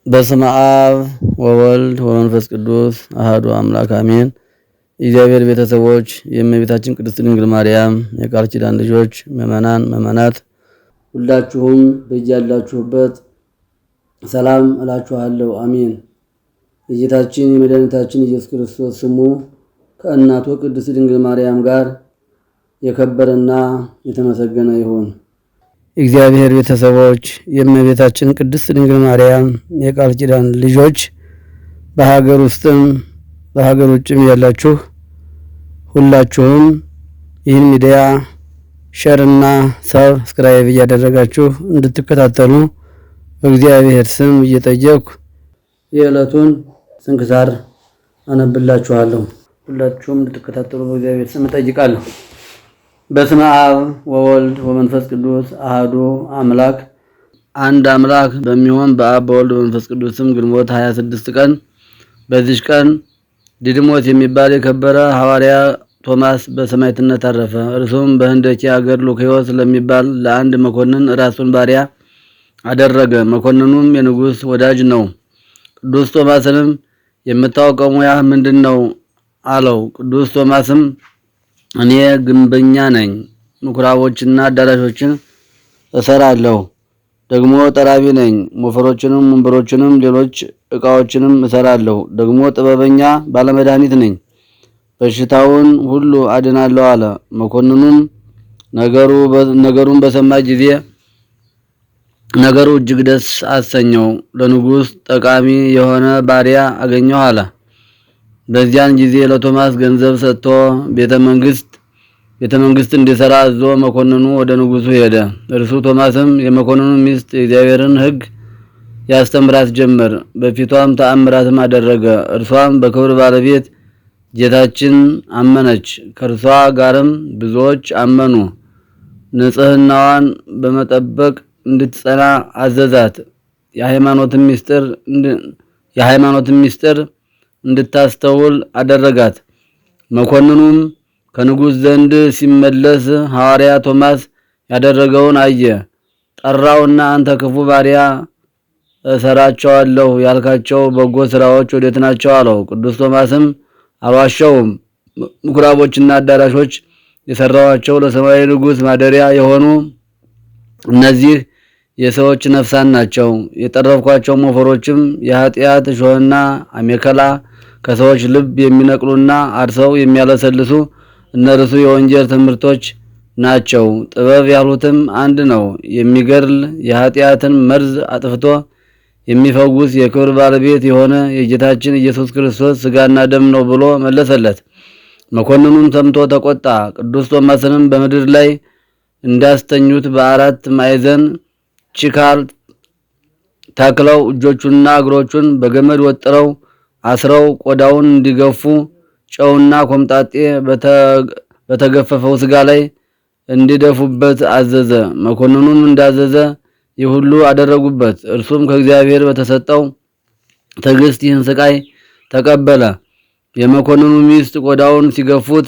በስመ አብ ወወልድ ወመንፈስ ቅዱስ አሐዱ አምላክ አሜን። የእግዚአብሔር ቤተሰቦች፣ የእመቤታችን ቅድስት ድንግል ማርያም የቃል ኪዳን ልጆች፣ ምዕመናን ምዕመናት ሁላችሁም በያላችሁበት ሰላም እላችኋለሁ። አሜን። የጌታችን የመድኃኒታችን ኢየሱስ ክርስቶስ ስሙ ከእናቱ ቅድስት ድንግል ማርያም ጋር የከበረና የተመሰገነ ይሁን። እግዚአብሔር ቤተሰቦች፣ የእመቤታችን ቅድስት ድንግል ማርያም የቃል ኪዳን ልጆች በሀገር ውስጥም በሀገር ውጭም ያላችሁ ሁላችሁም ይህን ሚዲያ ሼርና ሰብስክራይብ እያደረጋችሁ እንድትከታተሉ በእግዚአብሔር ስም እየጠየቅኩ የዕለቱን ስንክሳር አነብላችኋለሁ። ሁላችሁም እንድትከታተሉ በእግዚአብሔር ስም እጠይቃለሁ። በስመ አብ ወወልድ ወመንፈስ ቅዱስ አሐዱ አምላክ አንድ አምላክ በሚሆን በአብ በወልድ በመንፈስ ቅዱስ ስም ግንቦት 26 ቀን በዚች ቀን ዲድሞስ የሚባል የከበረ ሐዋርያ ቶማስ በሰማዕትነት አረፈ። እርሱም በህንደኬ ሀገር ሉኪዮስ ለሚባል ለአንድ መኮንን ራሱን ባሪያ አደረገ። መኮንኑም የንጉሥ ወዳጅ ነው። ቅዱስ ቶማስንም የምታውቀው ሙያህ ምንድን ነው አለው። ቅዱስ ቶማስም እኔ ግንበኛ ነኝ፣ ምኩራቦችና አዳራሾችን እሰራለሁ። ደግሞ ጠራቢ ነኝ፣ ሞፈሮችንም ወንበሮችንም ሌሎች ዕቃዎችንም እሰራለሁ። ደግሞ ጥበበኛ ባለመድኃኒት ነኝ፣ በሽታውን ሁሉ አድናለሁ አለ። መኮንኑም ነገሩን በሰማ ጊዜ ነገሩ እጅግ ደስ አሰኘው። ለንጉሥ ጠቃሚ የሆነ ባሪያ አገኘሁ አለ። በዚያን ጊዜ ለቶማስ ገንዘብ ሰጥቶ ቤተ መንግስት እንዲሰራ አዞ መኮንኑ ወደ ንጉሱ ሄደ። እርሱ ቶማስም የመኮንኑን ሚስት የእግዚአብሔርን ሕግ ያስተምራት ጀመር። በፊቷም ተአምራትም አደረገ። እርሷም በክብር ባለቤት ጌታችን አመነች። ከእርሷ ጋርም ብዙዎች አመኑ። ንጽሕናዋን በመጠበቅ እንድትጸና አዘዛት። የሃይማኖትን ምስጢር እንድታስተውል አደረጋት። መኮንኑም ከንጉሥ ዘንድ ሲመለስ ሐዋርያ ቶማስ ያደረገውን አየ። ጠራውና አንተ ክፉ ባሪያ እሰራቸዋለሁ ያልካቸው በጎ ስራዎች ወዴት ናቸው አለው። ቅዱስ ቶማስም አልዋሸውም፣ ምኩራቦችና አዳራሾች የሰራዋቸው ለሰማያዊ ንጉሥ ማደሪያ የሆኑ እነዚህ የሰዎች ነፍሳን ናቸው። የጠረብኳቸው ሞፈሮችም የኃጢአት እሾህና አሜከላ ከሰዎች ልብ የሚነቅሉና አርሰው የሚያለሰልሱ እነርሱ የወንጀል ትምህርቶች ናቸው። ጥበብ ያሉትም አንድ ነው፣ የሚገድል የኃጢአትን መርዝ አጥፍቶ የሚፈውስ የክብር ባለቤት የሆነ የጌታችን ኢየሱስ ክርስቶስ ሥጋና ደም ነው ብሎ መለሰለት። መኮንኑም ሰምቶ ተቆጣ። ቅዱስ ቶማስንም በምድር ላይ እንዳስተኙት በአራት ማዕዘን ችካል ተክለው እጆቹንና እግሮቹን በገመድ ወጥረው አስረው ቆዳውን እንዲገፉ ጨውና ኮምጣጤ በተገፈፈው ስጋ ላይ እንዲደፉበት አዘዘ። መኮንኑም እንዳዘዘ ይህ ሁሉ አደረጉበት። እርሱም ከእግዚአብሔር በተሰጠው ትዕግስት ይህን ስቃይ ተቀበለ። የመኮንኑ ሚስት ቆዳውን ሲገፉት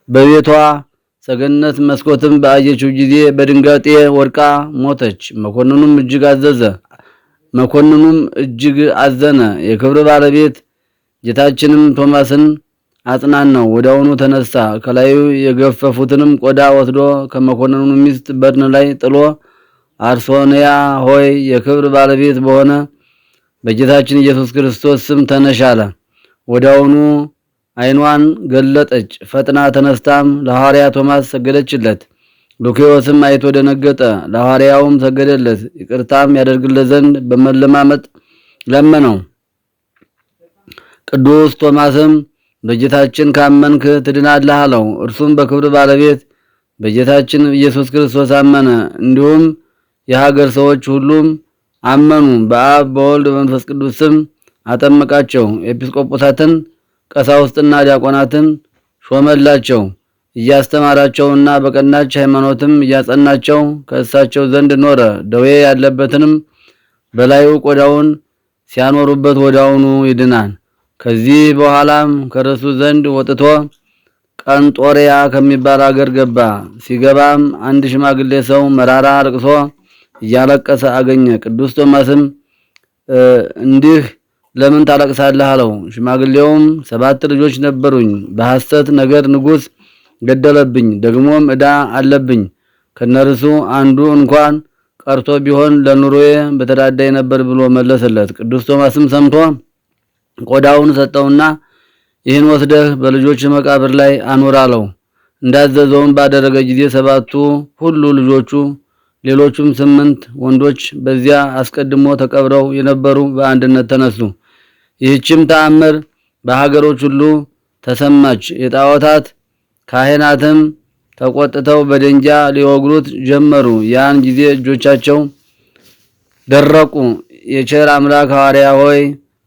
በቤቷ ሰገነት መስኮትም በአየችው ጊዜ በድንጋጤ ወድቃ ሞተች። መኮንኑም እጅግ አዘነ። የክብር ባለቤት ጌታችንም ቶማስን አጽናናው። ወዲያውኑ ተነሳ። ከላዩ የገፈፉትንም ቆዳ ወስዶ ከመኮንኑ ሚስት በድን ላይ ጥሎ አርሶንያ ሆይ የክብር ባለቤት በሆነ በጌታችን ኢየሱስ ክርስቶስ ስም ተነሽ አለ። ወዲያውኑ ዓይኗን ገለጠች። ፈጥና ተነስታም ለሐዋርያ ቶማስ ሰገደችለት። ሉኪዮስም አይቶ ደነገጠ። ለሐዋርያውም ሰገደለት። ይቅርታም ያደርግለት ዘንድ በመለማመጥ ለመነው። ቅዱስ ቶማስም በጌታችን ካመንክ ትድናለህ አለው። እርሱም በክብር ባለቤት በጌታችን ኢየሱስ ክርስቶስ አመነ። እንዲሁም የሀገር ሰዎች ሁሉም አመኑ። በአብ በወልድ በመንፈስ ቅዱስ ስም አጠመቃቸው። ኤጲስቆጶሳትን ቀሳውስትና ዲያቆናትን ሾመላቸው። እያስተማራቸውና በቀናች ሃይማኖትም እያጸናቸው ከእሳቸው ዘንድ ኖረ። ደዌ ያለበትንም በላዩ ቆዳውን ሲያኖሩበት ወዲያውኑ ይድናል። ከዚህ በኋላም ከርሱ ዘንድ ወጥቶ ቀንጦሪያ ከሚባል አገር ገባ። ሲገባም አንድ ሽማግሌ ሰው መራራ ለቅሶ እያለቀሰ አገኘ። ቅዱስ ቶማስም እንዲህ ለምን ታለቅሳለህ አለው። ሽማግሌውም 7 ልጆች ነበሩኝ፣ በሐሰት ነገር ንጉሥ ገደለብኝ፣ ደግሞም ዕዳ አለብኝ። ከነርሱ አንዱ እንኳን ቀርቶ ቢሆን ለኑሮዬ በተዳዳይ ነበር ብሎ መለሰለት። ቅዱስ ቶማስም ሰምቶ ቆዳውን ሰጠውና ይህን ወስደህ በልጆች መቃብር ላይ አኑር አለው። እንዳዘዘውም ባደረገ ጊዜ 7ቱ ሁሉ ልጆቹ ሌሎቹም 8 ወንዶች በዚያ አስቀድሞ ተቀብረው የነበሩ በአንድነት ተነሱ። ይህችም ተአምር በሀገሮች ሁሉ ተሰማች። የጣዖታት ካህናትም ተቆጥተው በደንጃ ሊወግሩት ጀመሩ። ያን ጊዜ እጆቻቸው ደረቁ። የቸር አምላክ ሐዋርያ ሆይ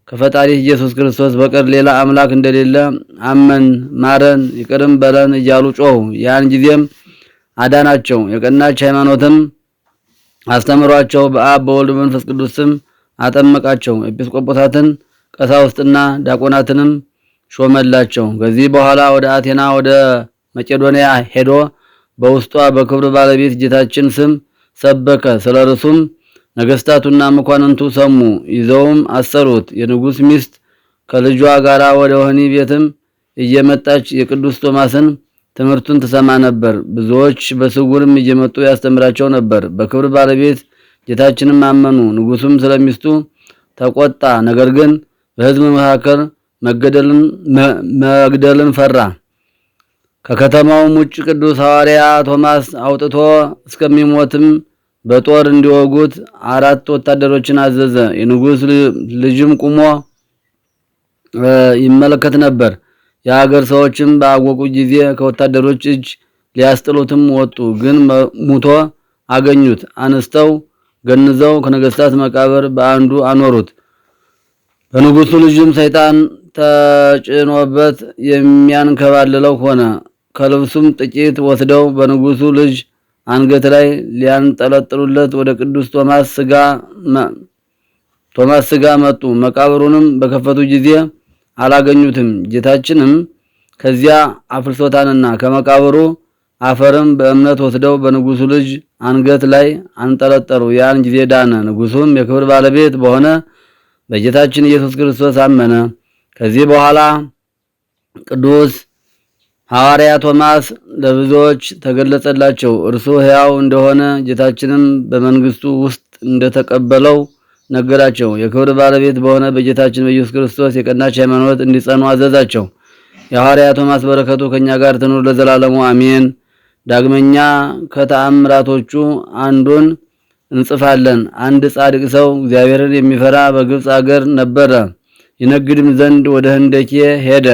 ከፈጣሪ ኢየሱስ ክርስቶስ በቀር ሌላ አምላክ እንደሌለ አመን፣ ማረን፣ ይቅርም በለን እያሉ ጮሁ። ያን ጊዜም አዳናቸው። የቀናች ሃይማኖትም አስተምሯቸው በአብ በወልድ በመንፈስ ቅዱስ ስም አጠመቃቸው። ኤጲስቆጶሳትን ቀሳውስትና ዲያቆናትንም ሾመላቸው። ከዚህ በኋላ ወደ አቴና ወደ መቄዶንያ ሄዶ በውስጧ በክብር ባለቤት ጌታችን ስም ሰበከ። ስለ እርሱም ነገስታቱና መኳንንቱ ሰሙ፣ ይዘውም አሰሩት። የንጉሥ ሚስት ከልጇ ጋር ወደ ወህኒ ቤትም እየመጣች የቅዱስ ቶማስን ትምህርቱን ትሰማ ነበር። ብዙዎች በስውርም እየመጡ ያስተምራቸው ነበር። በክብር ባለቤት ጌታችንም አመኑ። ንጉሱም ስለሚስቱ ተቆጣ። ነገር ግን በሕዝብ መካከል መግደልን ፈራ። ከከተማውም ውጭ ቅዱስ ሐዋርያ ቶማስ አውጥቶ እስከሚሞትም በጦር እንዲወጉት 4 ወታደሮችን አዘዘ። የንጉሥ ልጅም ቁሞ ይመለከት ነበር። የሀገር ሰዎችም ባወቁ ጊዜ ከወታደሮች እጅ ሊያስጥሉትም ወጡ። ግን ሙቶ አገኙት። አነስተው ገንዘው ከነገስታት መቃብር በአንዱ አኖሩት። በንጉሱ ልጅም ሰይጣን ተጭኖበት የሚያንከባልለው ሆነ። ከልብሱም ጥቂት ወስደው በንጉሱ ልጅ አንገት ላይ ሊያንጠለጥሉለት ወደ ቅዱስ ቶማስ ስጋ መጡ። መቃብሩንም በከፈቱ ጊዜ አላገኙትም። ጌታችንም ከዚያ አፍርሶታንና ከመቃብሩ አፈርም በእምነት ወስደው በንጉሱ ልጅ አንገት ላይ አንጠለጠሉ። ያን ጊዜ ዳነ። ንጉሱም የክብር ባለቤት በሆነ በጌታችን ኢየሱስ ክርስቶስ አመነ። ከዚህ በኋላ ቅዱስ ሐዋርያ ቶማስ ለብዙዎች ተገለጸላቸው። እርሱ ሕያው እንደሆነ ጌታችንም በመንግስቱ ውስጥ እንደተቀበለው ነገራቸው። የክብር ባለቤት በሆነ በጌታችን በኢየሱስ ክርስቶስ የቀናች ሃይማኖት እንዲጸኑ አዘዛቸው። የሐዋርያ ቶማስ በረከቱ ከኛ ጋር ትኑር ለዘላለሙ አሜን። ዳግመኛ ከተአምራቶቹ አንዱን እንጽፋለን። አንድ ጻድቅ ሰው እግዚአብሔርን የሚፈራ በግብፅ አገር ነበረ። ይነግድም ዘንድ ወደ ህንደኬ ሄደ።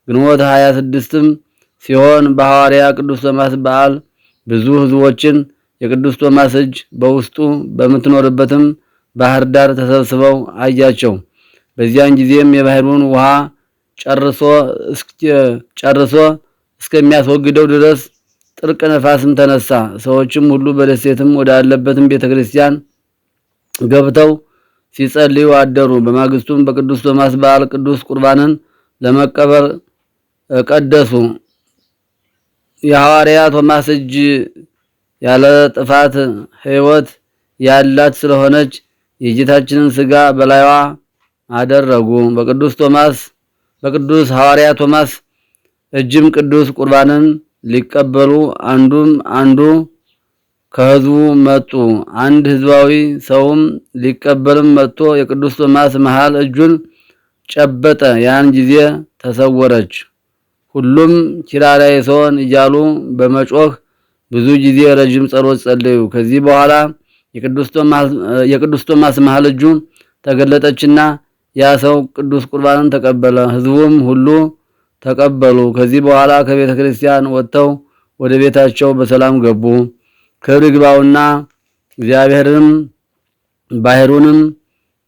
ግንቦት 26ም ሲሆን በሐዋርያ ቅዱስ ቶማስ በዓል ብዙ ሕዝቦችን የቅዱስ ቶማስ እጅ በውስጡ በምትኖርበትም ባህር ዳር ተሰብስበው አያቸው። በዚያን ጊዜም የባህሩን ውሃ ጨርሶ እስከሚያስወግደው ድረስ ጥልቅ ነፋስም ተነሳ። ሰዎችም ሁሉ በደሴትም ወዳለበትም ቤተክርስቲያን ገብተው ሲጸልዩ አደሩ። በማግስቱም በቅዱስ ቶማስ በዓል ቅዱስ ቁርባንን ለመቀበል ቀደሱ። የሐዋርያ ቶማስ እጅ ያለ ጥፋት ሕይወት ያላት ስለሆነች የጌታችንን ሥጋ በላይዋ አደረጉ። በቅዱስ ሐዋርያ ቶማስ እጅም ቅዱስ ቁርባንን ሊቀበሉ አንዱ ከሕዝቡ መጡ። አንድ ሕዝባዊ ሰውም ሊቀበልም መጥቶ የቅዱስ ቶማስ መሃል እጁን ጨበጠ። ያን ጊዜ ተሰወረች። ሁሉም ኪርያላይሶን እያሉ በመጮህ ብዙ ጊዜ ረጅም ጸሎት ጸለዩ። ከዚህ በኋላ የቅዱስ ቶማስ መሃል እጁ ተገለጠችና ያ ሰው ቅዱስ ቁርባንን ተቀበለ። ሕዝቡም ሁሉ ተቀበሉ። ከዚህ በኋላ ከቤተ ክርስቲያን ወጥተው ወደ ቤታቸው በሰላም ገቡ። ክብር ይግባውና እግዚአብሔርም ባህሩንም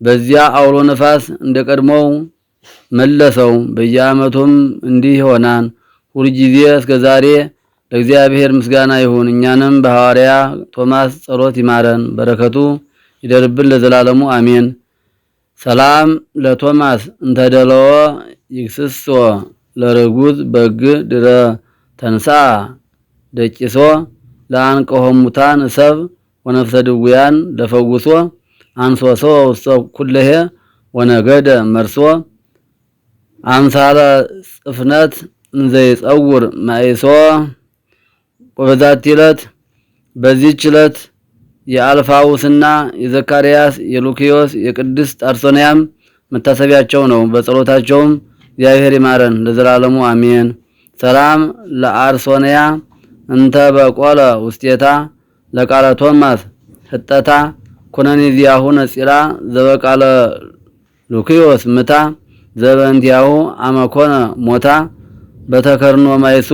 በዚያ አውሎ ነፋስ እንደቀድሞው መለሰው። በየዓመቱም እንዲህ ይሆናል። ሁልጊዜ እስከ ዛሬ ለእግዚአብሔር ምስጋና ይሁን። እኛንም በሐዋርያ ቶማስ ጸሎት ይማረን፣ በረከቱ ይደርብን ለዘላለሙ አሜን። ሰላም ለቶማስ እንተደለወ ይክስሶ ለርጉዝ በግ ድረ ተንሳ ደቂሶ ለአንቀሆ ሙታን ሰብ ወነፍሰ ድውያን ለፈውሶ አንሶሶ ውስተ ኩለሄ ወነገደ መርሶ አምሳለ ጽፍነት እንዘይጸውር ማይሶ። ወበዛቲ ዕለት በዚህች ዕለት የአልፋውስና የዘካርያስ የሉኪዮስ የቅድስት ጣርሶንያም መታሰቢያቸው ነው። በጸሎታቸውም እግዚአብሔር ይማረን ለዘላለሙ አሜን። ሰላም ለአርሶንያ እንተ በቆለ ውስቴታ ለቃለ ቶማስ ህጠታ ኩነኔ ዚያሁ ነጺራ ዘበቃለ ሉኪዮስ ምታ ዘበንቲያሁ አመኮነ ሞታ በተከርኖ ማይሱ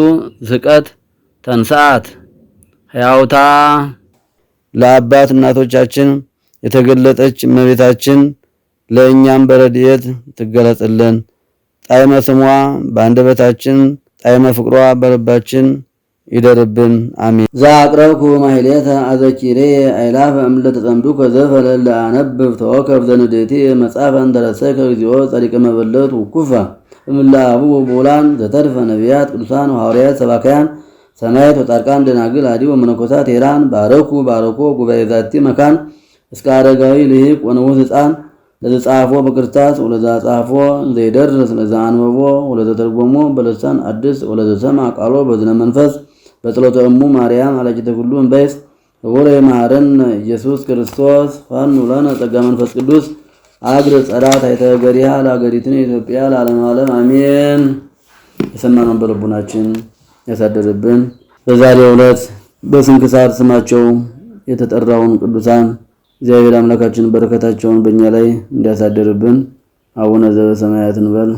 ዝቀት ተንሳት ሕያውታ። ለአባት እናቶቻችን የተገለጠች እመቤታችን ለእኛም በረድኤት ትገለጽልን። ጣዕመ ስሟ በአንደበታችን ጣዕመ ፍቅሯ በልባችን ይደርብን። አሜን። ዘአቅረብኩ ማሕሌተ አዘኪሬ አእላፈ እምእለ ተጸምዱከ ዘፈለለ አነብብ ተወከፍ ዘንዴቴ መጽሐፈ እንተረሰይከ እግዚኦ ጸሪቀ መበለት ውኩፋ እምእለ አብኡ ወቡላን ዘተርፈ ነቢያት ቅዱሳን ሐዋርያት ሰባክያን ሰማዕታት ወጻድቃን ደናግል አዲ ወመነኮሳት ሄራን ባረኩ ጉባኤ ዛቲ መካን እስከ አረጋዊ ልሂቅ ወንዑስ ሕፃን ለዘጻፎ በክርስታስ ወለዘጻፎ ዘይደርስ ለዘአንበቦ ወለዘተርጎሞ በልሳን አዲስ ወለዘሰማ ቃሎ በዝነ መንፈስ በጸሎተ እሙ ማርያም አላቂተ ኩሉ እምበይስ ወረ ይማረን ኢየሱስ ክርስቶስ ፋኑ ለነ ጸጋ መንፈስ ቅዱስ አግረ ጸራት አይተገሪያ ለአገሪቱን ኢትዮጵያ ለዓለም ዓለም አሜን። የሰማነውን በልቡናችን ያሳደረብን። በዛሬው ዕለት በስንክሳር ስማቸው የተጠራውን ቅዱሳን እግዚአብሔር አምላካችን በረከታቸውን በእኛ ላይ እንዲያሳደርብን አቡነ ዘበሰማያት እንበል።